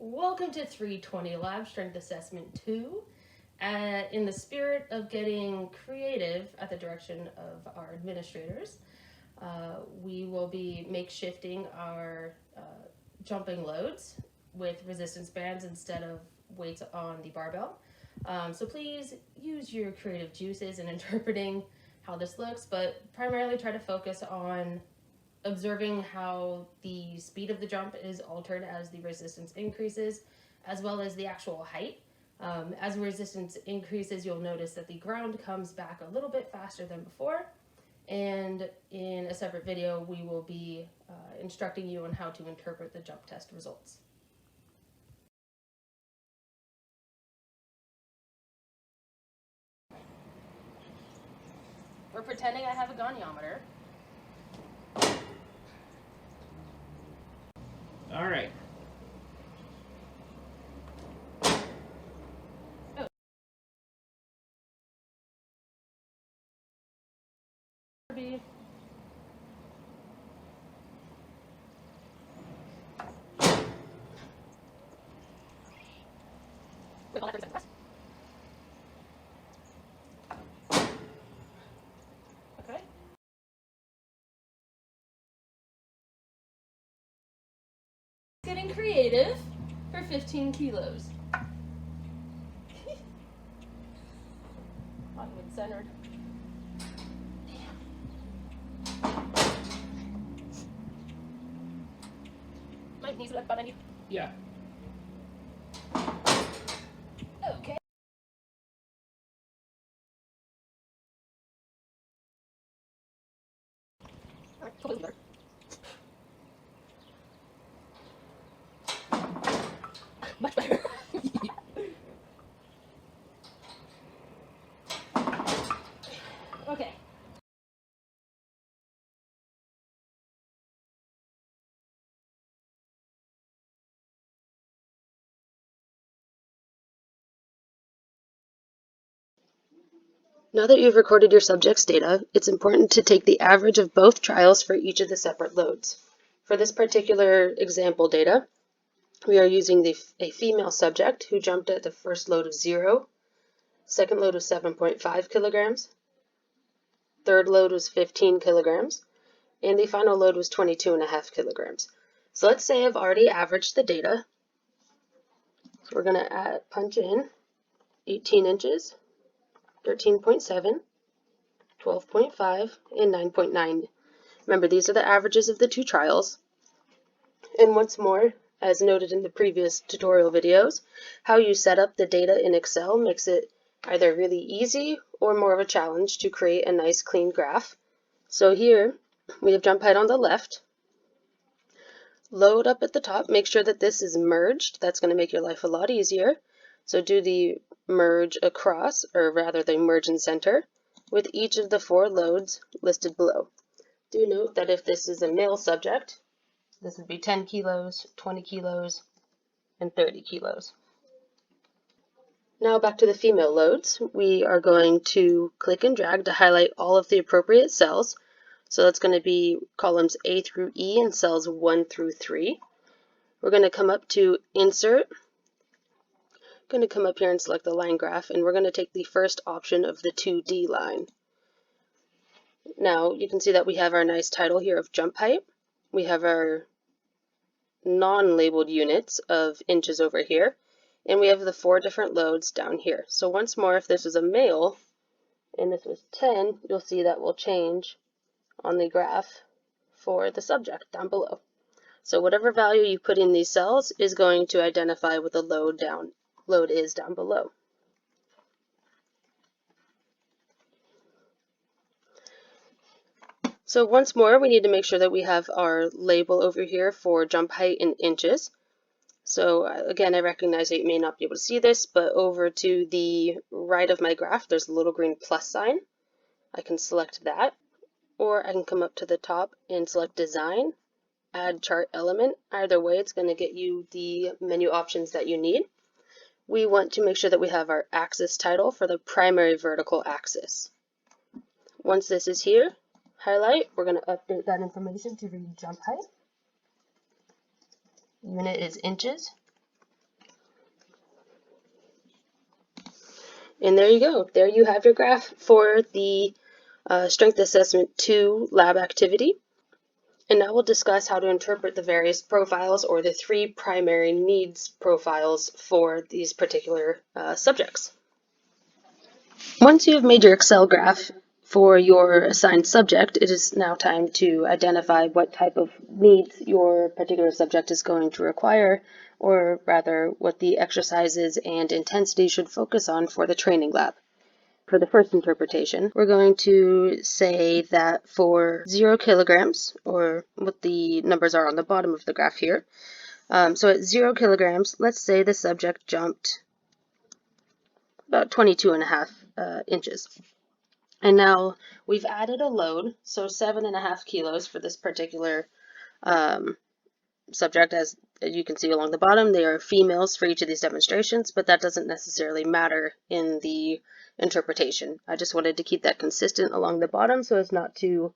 Welcome to 320 Lab Strength Assessment 2. In the spirit of getting creative at the direction of our administrators, we will be makeshifting our jumping loads with resistance bands instead of weights on the barbell. So please use your creative juices in interpreting how this looks, but primarily try to focus on observing how the speed of the jump is altered as the resistance increases, as well as the actual height. As the resistance increases, you'll notice that the ground comes back a little bit faster than before. And in a separate video, we will be instructing you on how to interpret the jump test results. We're pretending I have a goniometer. All right. Okay. Getting creative for 15 kilos. Not even centered. My knees are about I need. Yeah. Okay. Much better. Okay. Now that you've recorded your subject's data, it's important to take the average of both trials for each of the separate loads. For this particular example data, we are using a female subject who jumped at the first load of 0, second load was 7.5 kilograms, third load was 15 kilograms, and the final load was 22.5 kilograms. So let's say I've already averaged the data. So we're going to punch in 18 inches, 13.7, 12.5, and 9.9. Remember, these are the averages of the two trials. And once more, as noted in the previous tutorial videos, how you set up the data in Excel makes it either really easy or more of a challenge to create a nice clean graph. So here, we have jump height on the left. Load up at the top, make sure that this is merged. That's going to make your life a lot easier. So do the merge across, or rather the merge and center, with each of the 4 loads listed below. Do note that if this is a male subject, this would be 10 kilos, 20 kilos, and 30 kilos. Now back to the female loads. We are going to click and drag to highlight all of the appropriate cells. So that's going to be columns A through E and cells 1 through 3. We're going to come up to Insert. Going to come up here and select the line graph, and we're going to take the first option of the 2D line. Now you can see that we have our nice title here of jump height. We have our non-labeled units of inches over here, and we have the 4 different loads down here. So once more, if this was a male and this was 10, you'll see that will change on the graph for the subject down below. So whatever value you put in these cells is going to identify what the load is down below. So once more, we need to make sure that we have our label over here for jump height in inches. So again, I recognize that you may not be able to see this, but over to the right of my graph, there's a little green plus sign. I can select that, or I can come up to the top and select Design, Add Chart Element. Either way, it's going to get you the menu options that you need. We want to make sure that we have our axis title for the primary vertical axis. Once this is here, highlight, we're going to update that information to read jump height. Unit is inches. And there you go. There you have your graph for the Strength Assessment 2 lab activity. And now we'll discuss how to interpret the various profiles, or the 3 primary needs profiles for these particular subjects. Once you have made your Excel graph for your assigned subject, it is now time to identify what type of needs your particular subject is going to require, or rather what the exercises and intensity should focus on for the training lab. For the first interpretation, we're going to say that for 0 kilograms, or what the numbers are on the bottom of the graph here, so at 0 kilograms, let's say the subject jumped about 22.5 inches. And now we've added a load, so 7.5 kilos for this particular subject. As you can see along the bottom, they are females for each of these demonstrations, but that doesn't necessarily matter in the interpretation. I just wanted to keep that consistent along the bottom so as not to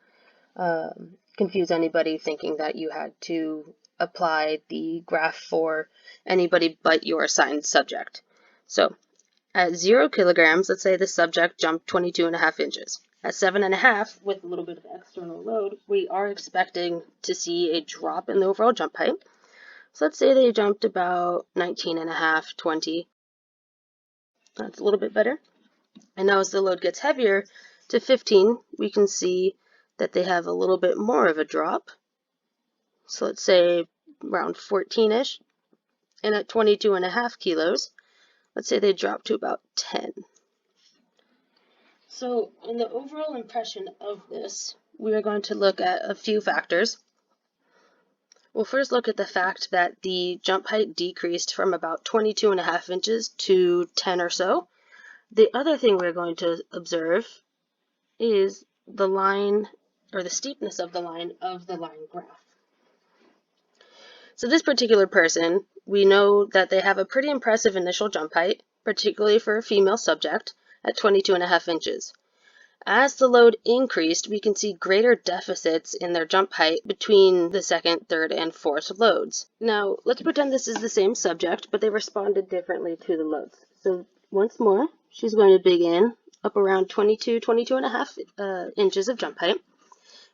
confuse anybody thinking that you had to apply the graph for anybody but your assigned subject. So at 0 kilograms, let's say the subject jumped 22.5 inches. At 7.5, with a little bit of external load, we are expecting to see a drop in the overall jump height. So let's say they jumped about 19.5, 20. That's a little bit better. And now as the load gets heavier to 15, we can see that they have a little bit more of a drop. So let's say around 14-ish. And at 22.5 kilos, let's say they drop to about 10. So in the overall impression of this, we are going to look at a few factors. We'll first look at the fact that the jump height decreased from about 22.5 inches to 10 or so. The other thing we're going to observe is the line, or the steepness of the line graph. So this particular person, we know that they have a pretty impressive initial jump height, particularly for a female subject, at 22.5 inches. As the load increased, we can see greater deficits in their jump height between the second, third, and fourth loads. Now, let's pretend this is the same subject, but they responded differently to the loads. So once more, she's going to begin up around 22.5 inches of jump height.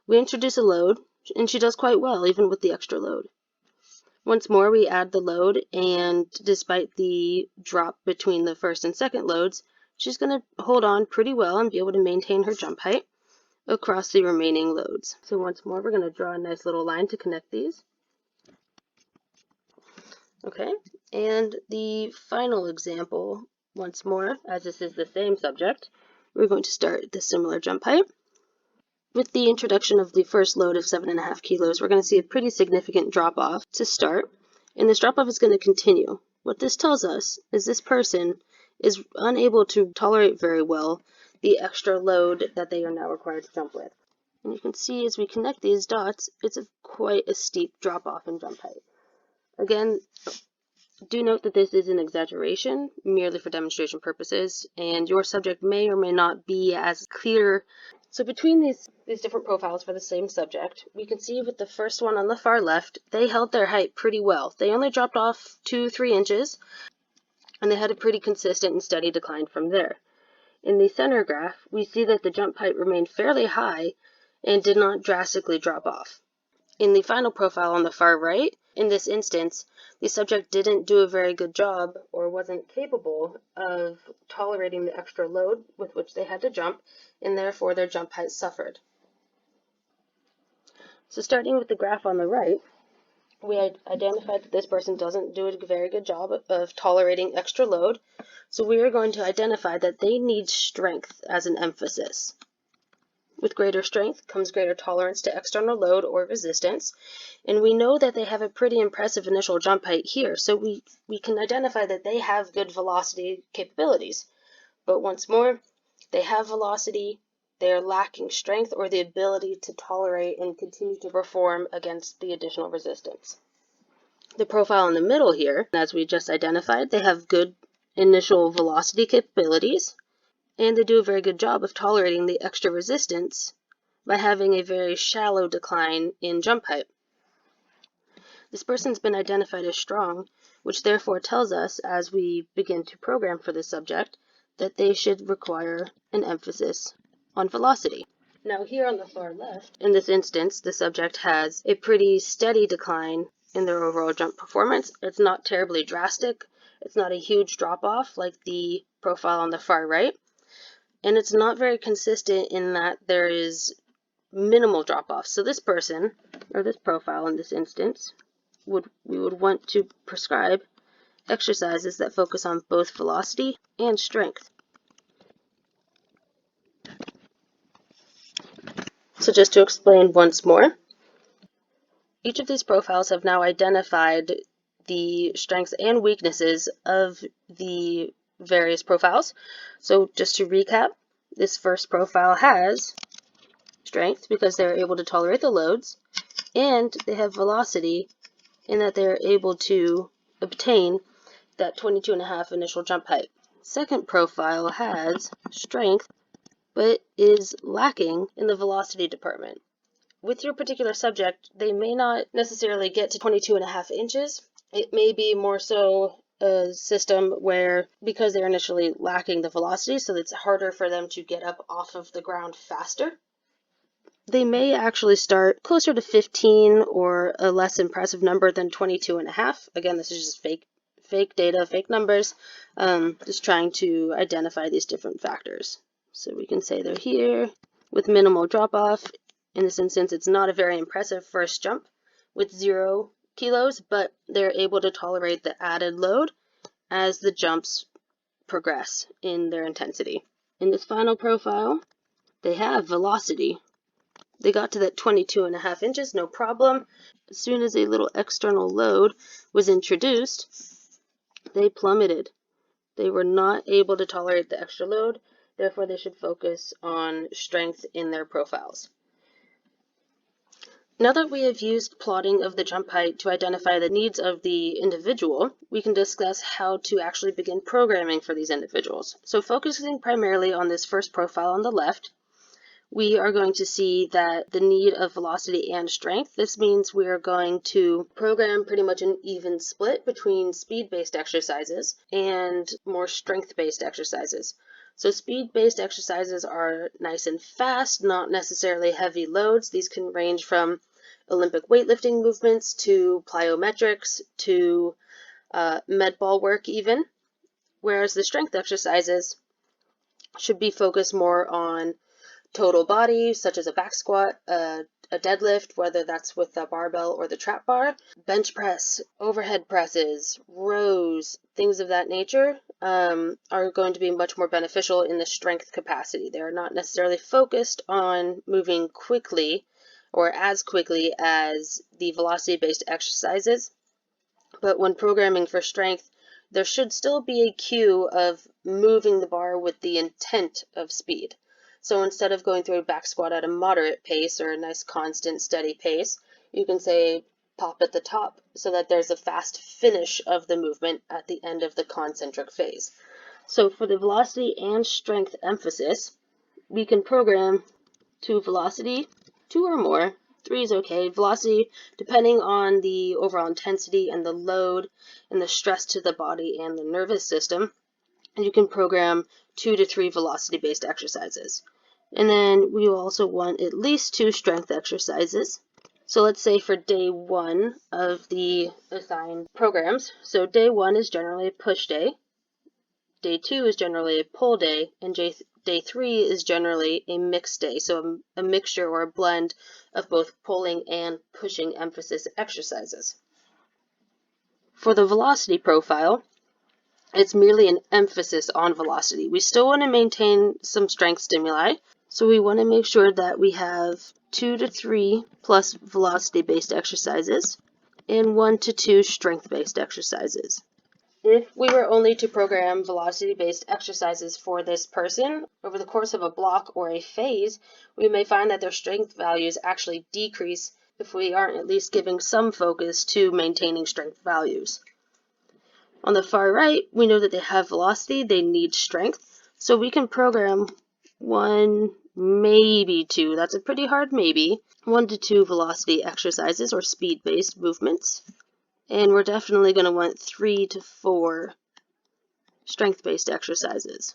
We introduce a load, and she does quite well, even with the extra load. Once more, we add the load, and despite the drop between the first and second loads, she's going to hold on pretty well and be able to maintain her jump height across the remaining loads. So once more, we're going to draw a nice little line to connect these. Okay, and the final example, once more, as this is the same subject, we're going to start the similar jump height. With the introduction of the first load of 7.5 kilos, we're going to see a pretty significant drop-off to start, and this drop-off is going to continue. What this tells us is this person is unable to tolerate very well the extra load that they are now required to jump with. And you can see as we connect these dots, it's quite a steep drop-off in jump height. Again, do note that this is an exaggeration, merely for demonstration purposes, and your subject may or may not be as clear. So between these different profiles for the same subject, we can see with the first one on the far left, they held their height pretty well. They only dropped off 2-3 inches, and they had a pretty consistent and steady decline from there. In the center graph, we see that the jump height remained fairly high and did not drastically drop off. In the final profile on the far right, in this instance, the subject didn't do a very good job or wasn't capable of tolerating the extra load with which they had to jump, and therefore their jump height suffered. So starting with the graph on the right, we identified that this person doesn't do a very good job of tolerating extra load, so we are going to identify that they need strength as an emphasis. With greater strength comes greater tolerance to external load or resistance, and we know that they have a pretty impressive initial jump height here, so we can identify that they have good velocity capabilities. But once more, they have velocity, they are lacking strength or the ability to tolerate and continue to perform against the additional resistance. The profile in the middle here, as we just identified, they have good initial velocity capabilities, and they do a very good job of tolerating the extra resistance by having a very shallow decline in jump height. This person's been identified as strong, which therefore tells us, as we begin to program for this subject, that they should require an emphasis on velocity. Now here on the far left, in this instance, the subject has a pretty steady decline in their overall jump performance. It's not terribly drastic. It's not a huge drop-off like the profile on the far right. And it's not very consistent in that there is minimal drop-off. So this person, or this profile in this instance, we would want to prescribe exercises that focus on both velocity and strength. So just to explain once more, each of these profiles have now identified the strengths and weaknesses of the various profiles. So just to recap, this first profile has strength because they're able to tolerate the loads, and they have velocity in that they're able to obtain that 22.5 initial jump height. Second profile has strength but is lacking in the velocity department. With your particular subject, they may not necessarily get to 22.5 inches. It may be more so a system where, because they're initially lacking the velocity, so it's harder for them to get up off of the ground faster, they may actually start closer to 15 or a less impressive number than 22.5. Again, this is just fake data, fake numbers, just trying to identify these different factors. So we can say they're here with minimal drop-off. In this instance, it's not a very impressive first jump with 0 kilos, but they're able to tolerate the added load as the jumps progress in their intensity. In this final profile, they have velocity. They got to that 22.5 inches, no problem. As soon as a little external load was introduced, they plummeted. They were not able to tolerate the extra load, therefore they should focus on strength in their profiles. Now that we have used plotting of the jump height to identify the needs of the individual, we can discuss how to actually begin programming for these individuals. So focusing primarily on this first profile on the left, we are going to see that the need of velocity and strength. This means we are going to program pretty much an even split between speed-based exercises and more strength-based exercises. So speed-based exercises are nice and fast, not necessarily heavy loads. These can range from Olympic weightlifting movements to plyometrics to med ball work even, whereas the strength exercises should be focused more on total body, such as a back squat, a deadlift, whether that's with the barbell or the trap bar, bench press, overhead presses, rows, things of that nature are going to be much more beneficial in the strength capacity. They're not necessarily focused on moving quickly or as quickly as the velocity-based exercises, but when programming for strength, there should still be a cue of moving the bar with the intent of speed. So instead of going through a back squat at a moderate pace or a nice constant steady pace, you can say pop at the top so that there's a fast finish of the movement at the end of the concentric phase. So for the velocity and strength emphasis, we can program to velocity, 2 or more, 3 is okay. Velocity, depending on the overall intensity and the load and the stress to the body and the nervous system, you can program 2 to 3 velocity-based exercises. And then we also want at least 2 strength exercises. So let's say for day 1 of the assigned programs, so day 1 is generally a push day, day 2 is generally a pull day, and day 3 is generally a mixed day, so a mixture or a blend of both pulling and pushing emphasis exercises. For the velocity profile, it's merely an emphasis on velocity. We still want to maintain some strength stimuli, so we want to make sure that we have 2 to 3 plus velocity-based exercises and 1 to 2 strength-based exercises. If we were only to program velocity-based exercises for this person over the course of a block or a phase, we may find that their strength values actually decrease if we aren't at least giving some focus to maintaining strength values. On the far right, we know that they have velocity, they need strength, so we can program 1, maybe 2, that's a pretty hard maybe, 1 to 2 velocity exercises or speed-based movements. And we're definitely going to want 3 to 4 strength-based exercises.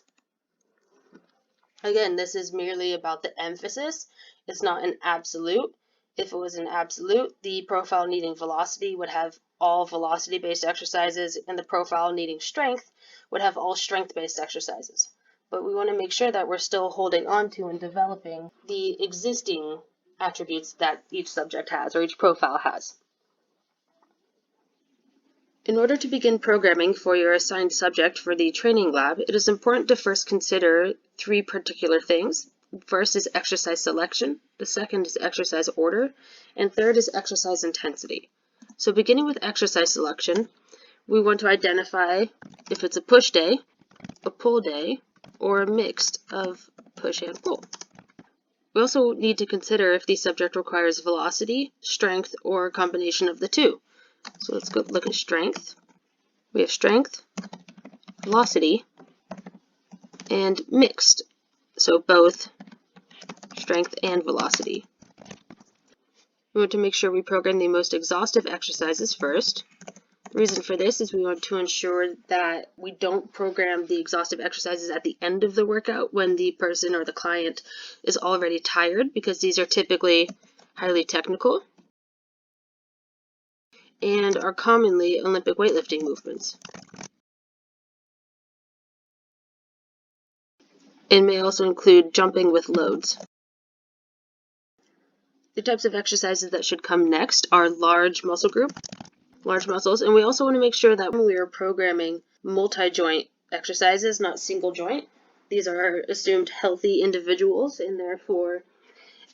Again, this is merely about the emphasis. It's not an absolute. If it was an absolute, the profile needing velocity would have all velocity-based exercises, and the profile needing strength would have all strength-based exercises. But we want to make sure that we're still holding on to and developing the existing attributes that each subject has or each profile has. In order to begin programming for your assigned subject for the training lab, it is important to first consider three particular things. First is exercise selection, the second is exercise order, and third is exercise intensity. So beginning with exercise selection, we want to identify if it's a push day, a pull day, or a mix of push and pull. We also need to consider if the subject requires velocity, strength, or a combination of the two. So let's go look at strength. We have strength, velocity, and mixed. So both strength and velocity. We want to make sure we program the most exhaustive exercises first. The reason for this is we want to ensure that we don't program the exhaustive exercises at the end of the workout when the person or the client is already tired, because these are typically highly technical and are commonly Olympic weightlifting movements. It may also include jumping with loads. The types of exercises that should come next are large muscle group, large muscles, and we also want to make sure that when we are programming multi-joint exercises, not single joint. These are assumed healthy individuals, and therefore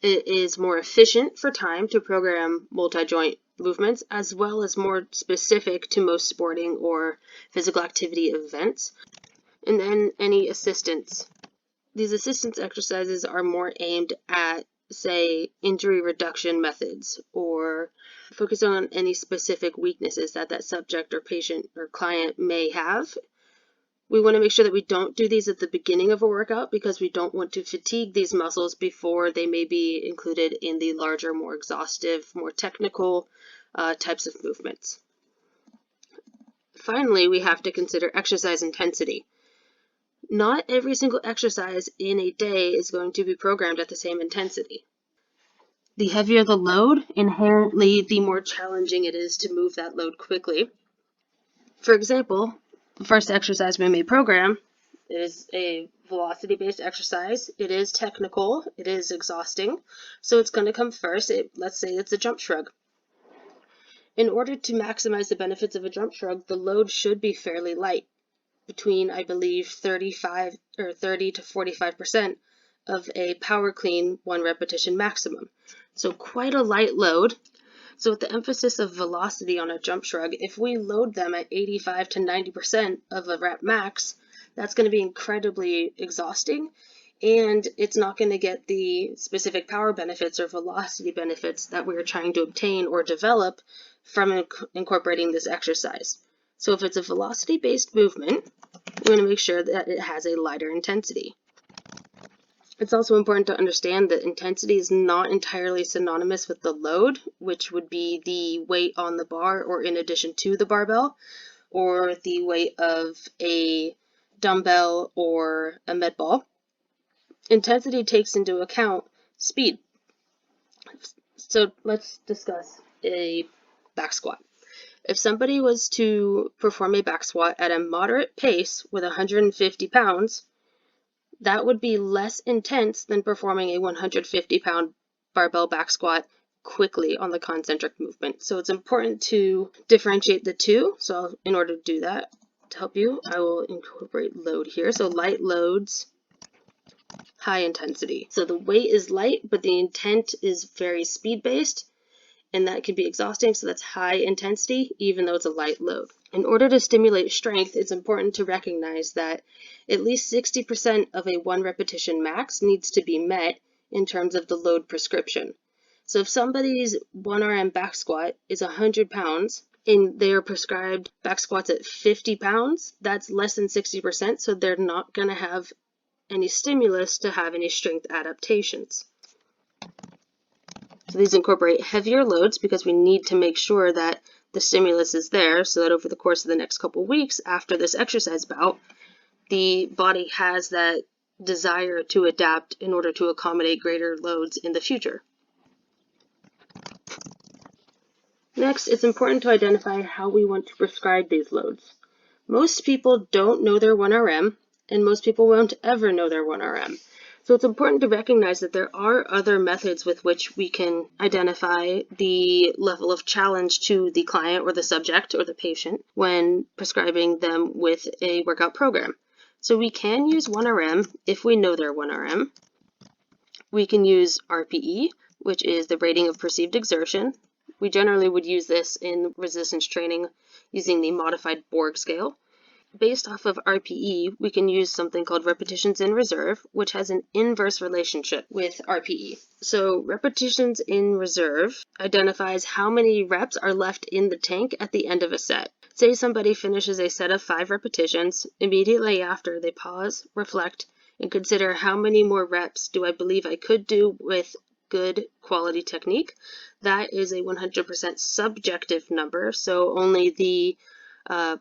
it is more efficient for time to program multi-joint movements, as well as more specific to most sporting or physical activity events. And then any assistance. These assistance exercises are more aimed at, say, injury reduction methods, or focus on any specific weaknesses that that subject or patient or client may have. We want to make sure that we don't do these at the beginning of a workout because we don't want to fatigue these muscles before they may be included in the larger, more exhaustive, more technical types of movements. Finally, we have to consider exercise intensity. Not every single exercise in a day is going to be programmed at the same intensity. The heavier the load, inherently the more challenging it is to move that load quickly. For example, the first exercise we may program is a velocity-based exercise. It is technical, it is exhausting, so it's going to come first. Let's say it's a jump shrug. In order to maximize the benefits of a jump shrug, the load should be fairly light, between, I believe, 30 to 45% of a power clean 1 repetition maximum. So quite a light load. So with the emphasis of velocity on a jump shrug, if we load them at 85 to 90% of a rep max, that's going to be incredibly exhausting, and it's not going to get the specific power benefits or velocity benefits that we're trying to obtain or develop from incorporating this exercise. So if it's a velocity-based movement, we want to make sure that it has a lighter intensity. It's also important to understand that intensity is not entirely synonymous with the load, which would be the weight on the bar or in addition to the barbell, or the weight of a dumbbell or a med ball. Intensity takes into account speed. So let's discuss a back squat. If somebody was to perform a back squat at a moderate pace with 150 pounds, that would be less intense than performing a 150-pound barbell back squat quickly on the concentric movement. So it's important to differentiate the two. So in order to do that, to help you, I will incorporate load here. So light loads, high intensity. So the weight is light, but the intent is very speed-based, and that can be exhausting, so that's high intensity, even though it's a light load. In order to stimulate strength, it's important to recognize that at least 60% of a 1 repetition max needs to be met in terms of the load prescription. So if somebody's 1 RM back squat is 100 pounds and they are prescribed back squats at 50 pounds, that's less than 60%, so they're not going to have any stimulus to have any strength adaptations. So these incorporate heavier loads because we need to make sure that the stimulus is there so that over the course of the next couple weeks after this exercise bout, the body has that desire to adapt in order to accommodate greater loads in the future. Next, it's important to identify how we want to prescribe these loads. Most people don't know their 1RM, and most people won't ever know their 1RM. So it's important to recognize that there are other methods with which we can identify the level of challenge to the client or the subject or the patient when prescribing them with a workout program. So we can use 1RM if we know their 1RM. We can use RPE, which is the rating of perceived exertion. We generally would use this in resistance training using the modified Borg scale. Based off of RPE, we can use something called repetitions in reserve, which has an inverse relationship with RPE. So repetitions in reserve identifies how many reps are left in the tank at the end of a set. Say somebody finishes a set of 5 repetitions. Immediately after, they pause, reflect, and consider how many more reps do I believe I could do with good quality technique. That is a 100% subjective number, so only the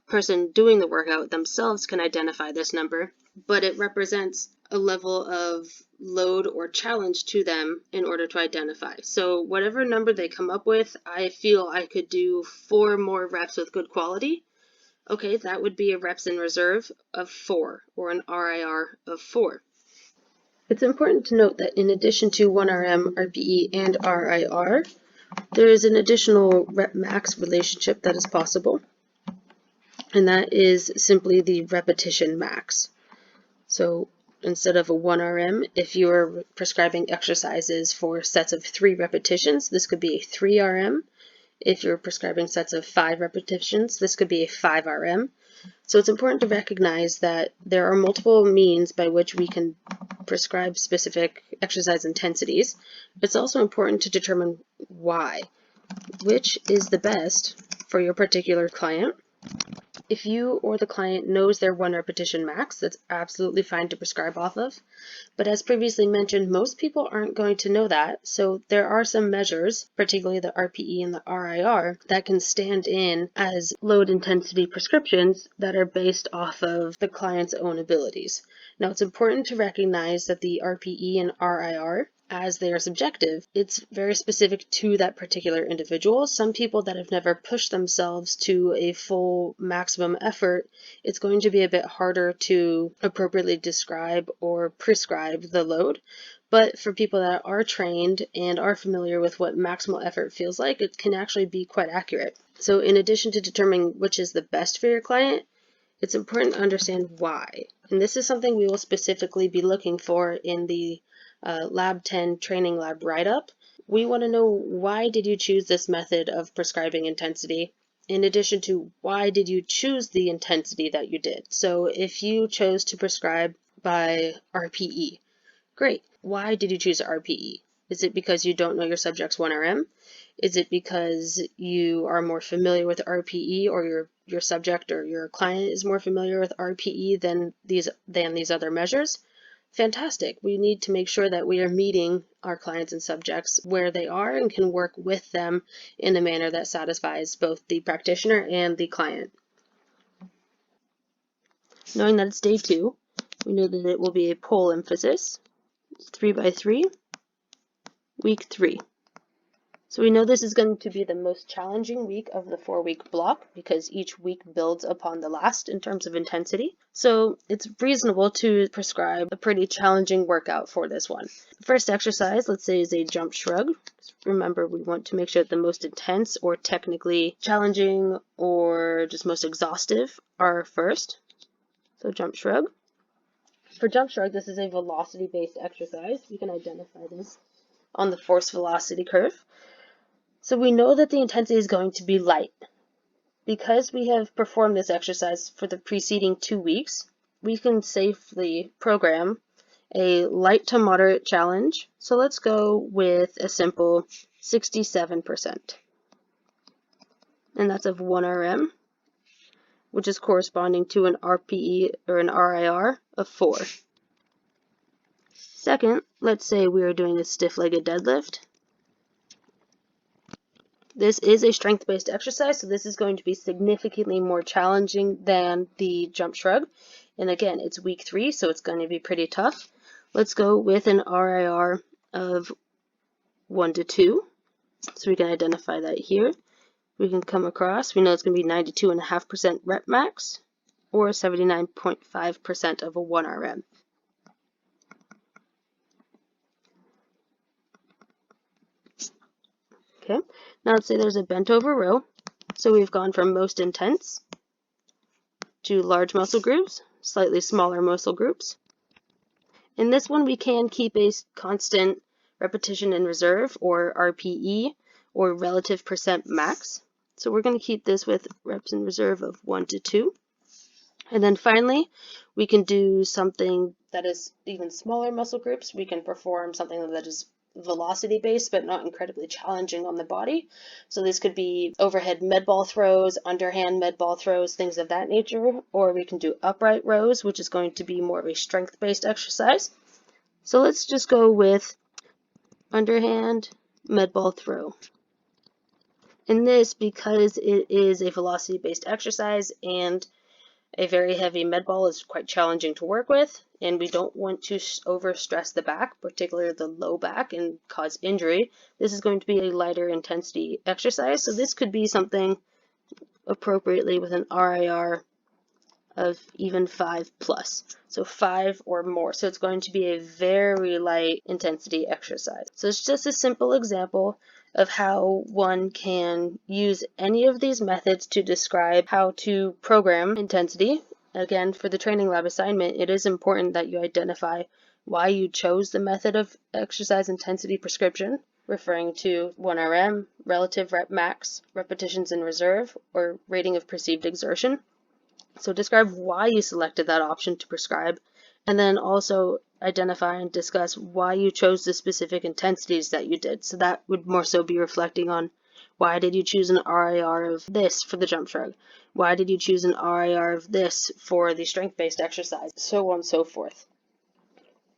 person doing the workout themselves can identify this number, but it represents a level of load or challenge to them in order to identify. So whatever number they come up with, I feel I could do 4 more reps with good quality. Okay, that would be a reps in reserve of 4 or an RIR of 4. It's important to note that in addition to 1RM, RPE, and RIR, there is an additional rep max relationship that is possible, and that is simply the repetition max. So instead of a 1RM, if you are prescribing exercises for sets of 3 repetitions, this could be a 3RM. If you're prescribing sets of 5 repetitions, this could be a 5RM. So it's important to recognize that there are multiple means by which we can prescribe specific exercise intensities. It's also important to determine why, which is the best for your particular client. If you or the client knows their 1 repetition max, that's absolutely fine to prescribe off of. But as previously mentioned, most people aren't going to know that, so there are some measures, particularly the RPE and the RIR, that can stand in as load intensity prescriptions that are based off of the client's own abilities. Now, it's important to recognize that the RPE and RIR, as they are subjective, it's very specific to that particular individual. Some people that have never pushed themselves to a full maximum effort, it's going to be a bit harder to appropriately describe or prescribe the load. But for people that are trained and are familiar with what maximal effort feels like, it can actually be quite accurate. So in addition to determining which is the best for your client, it's important to understand why. And this is something we will specifically be looking for in the Lab 10 training lab write-up. We want to know, why did you choose this method of prescribing intensity? In addition to, why did you choose the intensity that you did? So if you chose to prescribe by RPE, great. Why did you choose RPE? Is it because you don't know your subject's 1RM? Is it because you are more familiar with RPE, or your subject or your client is more familiar with RPE than these other measures? Fantastic. We need to make sure that we are meeting our clients and subjects where they are and can work with them in a manner that satisfies both the practitioner and the client. Knowing that it's day 2, we know that it will be a pole emphasis, 3x3, week 3. So we know this is going to be the most challenging week of the 4-week block because each week builds upon the last in terms of intensity. So it's reasonable to prescribe a pretty challenging workout for this one. The first exercise, let's say, is a jump shrug. Remember, we want to make sure that the most intense or technically challenging or just most exhaustive are first. So jump shrug. For jump shrug, this is a velocity-based exercise. We can identify this on the force velocity curve. So we know that the intensity is going to be light. Because we have performed this exercise for the preceding 2 weeks, we can safely program a light to moderate challenge. So let's go with a simple 67%. And that's of 1 RM, which is corresponding to an RPE or an RIR of 4. Second, let's say we are doing a stiff-legged deadlift. This is a strength-based exercise, so this is going to be significantly more challenging than the jump shrug. And again, it's week 3, so it's going to be pretty tough. Let's go with an RIR of 1 to 2. So we can identify that here. We can come across, we know it's going to be 92.5% rep max or 79.5% of a 1 RM. Okay, now let's say there's a bent over row. So we've gone from most intense to large muscle groups, slightly smaller muscle groups. In this one, we can keep a constant repetition in reserve, or RPE, or relative percent max. So we're going to keep this with reps in reserve of 1 to 2. And then finally, we can do something that is even smaller muscle groups. We can perform something that is velocity based but not incredibly challenging on the body. So this could be overhead med ball throws, underhand med ball throws, things of that nature. Or we can do upright rows, which is going to be more of a strength based exercise. So let's just go with underhand med ball throw. In this, because it is a velocity based exercise and a very heavy med ball is quite challenging to work with, and we don't want to overstress the back, particularly the low back, and cause injury. This is going to be a lighter intensity exercise, so this could be something appropriately with an RIR of even 5 plus, so 5 or more. So it's going to be a very light intensity exercise. So it's just a simple example of how one can use any of these methods to describe how to program intensity. Again, for the training lab assignment, it is important that you identify why you chose the method of exercise intensity prescription, referring to 1 RM, relative rep max, repetitions in reserve, or rating of perceived exertion. So describe why you selected that option to prescribe, and then also identify and discuss why you chose the specific intensities that you did. So that would more so be reflecting on why did you choose an RIR of this for the jump shrug? Why did you choose an RIR of this for the strength-based exercise? So on and so forth.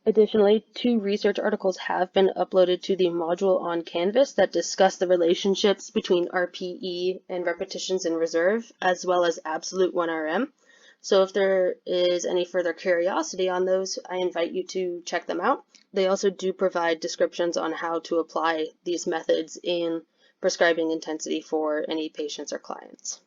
Additionally, 2 research articles have been uploaded to the module on Canvas that discuss the relationships between RPE and repetitions in reserve, as well as absolute 1 RM. So if there is any further curiosity on those, I invite you to check them out. They also do provide descriptions on how to apply these methods in prescribing intensity for any patients or clients.